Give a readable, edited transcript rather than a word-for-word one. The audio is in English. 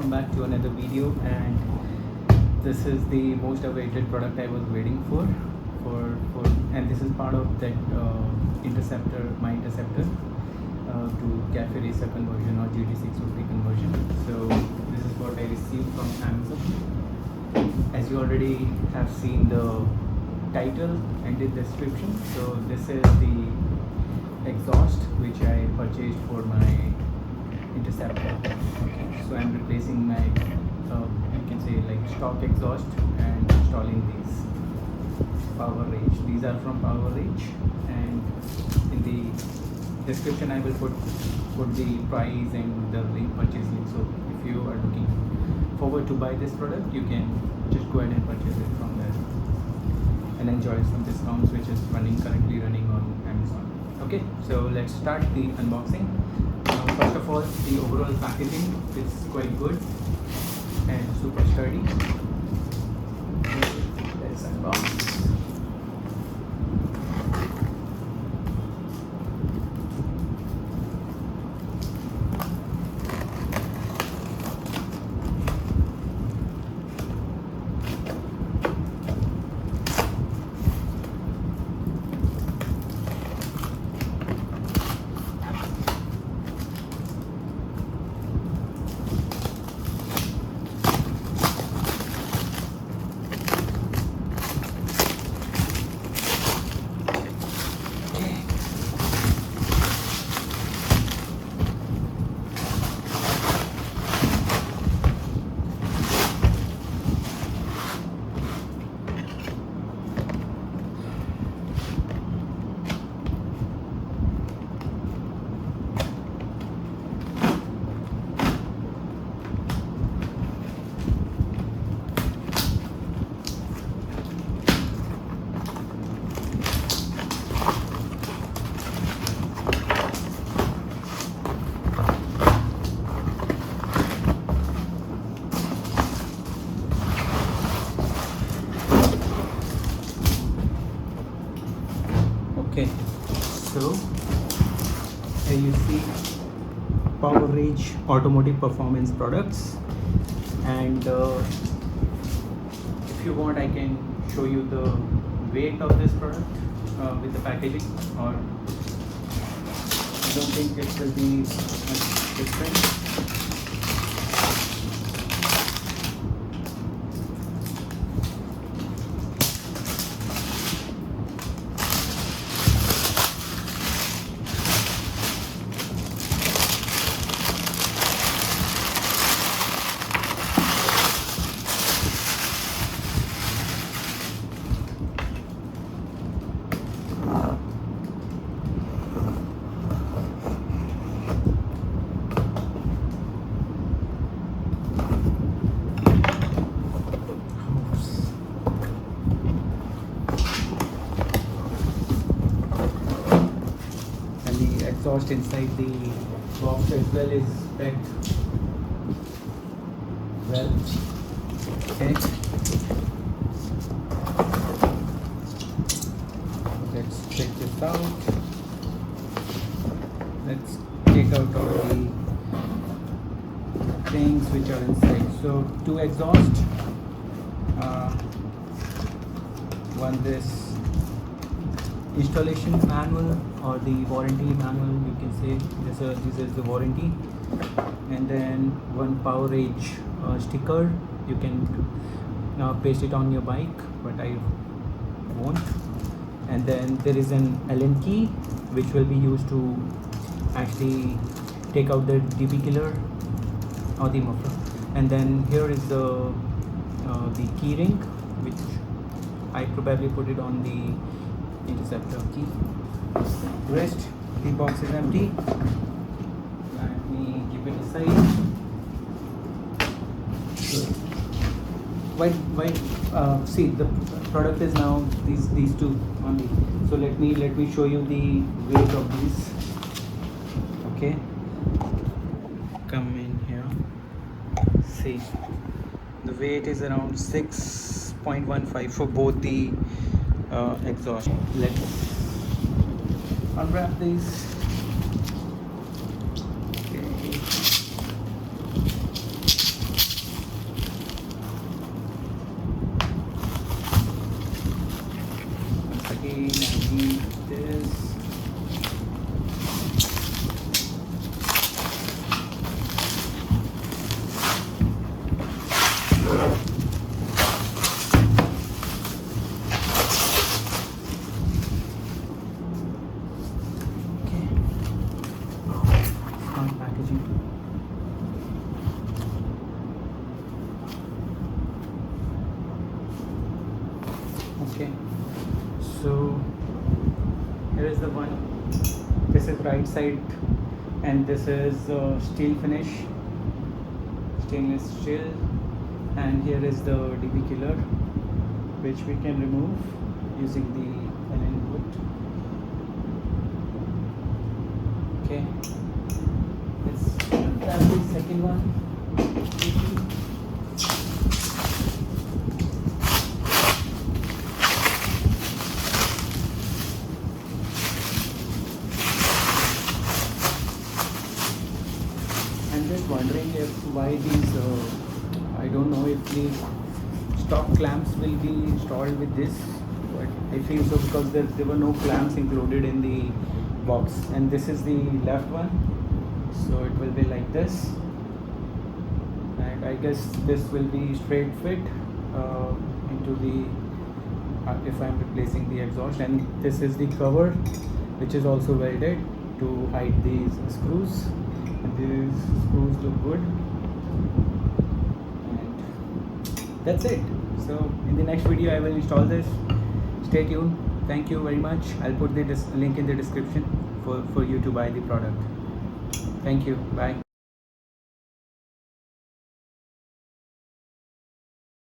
welcome back to another video. And this is the most awaited product I was waiting for and this is part of that Interceptor, my Interceptor to Cafe Racer conversion or GT650 conversion. So this is what I received from Amazon. As you already have seen the title and the description, so this is the exhaust which I purchased for my Interceptor. Okay, so I'm replacing my you can say like stock exhaust and installing these Powerage. These are from Powerage, and in the description I will put the price and the link, purchase link. So if you are looking forward to buy this product, you can just go ahead and purchase it from there and enjoy some discounts which is currently running on Amazon. Okay, so let's start the unboxing. First of all, the overall packaging is quite good and super sturdy. Let's unbox. Okay, so here you see Powerage automotive performance products, and if you want I can show you the weight of this product with the packaging, or I don't think it will be much different. Exhaust inside the box as well is packed well. Okay, let's check this out. Let's take out all the things which are inside. So two exhaust, one this installation manual or the warranty manual, you can say. This is the warranty, and then one Powerage sticker. You can paste it on your bike, but I won't. And then there is an Allen key which will be used to actually take out the DB killer or the muffler. And then here is the key ring, which I probably put it on the Interceptor key. Rest, the box is empty. Let me keep it aside. So, see, the product is now these two only. So let me show you the weight of these. Okay, come in here. See, the weight is around 6.15 for both the exhaust. Let's unwrap these. Okay. right side, and this is steel finish, stainless steel, and here is the DB killer, which we can remove using the Allen boot. Okay, let's grab the second one. I'm just wondering if why these I don't know if the stock clamps will be installed with this, but I feel so because there were no clamps included in the box, and this is the left one, so it will be like this, and I guess this will be straight fit into the if I'm replacing the exhaust, and this is the cover which is also welded to hide these screws, and these screws look good, and that's it. So in the next video I will install this. Stay tuned. Thank you very much. I'll put the link in the description for you to buy the product. Thank you. Bye.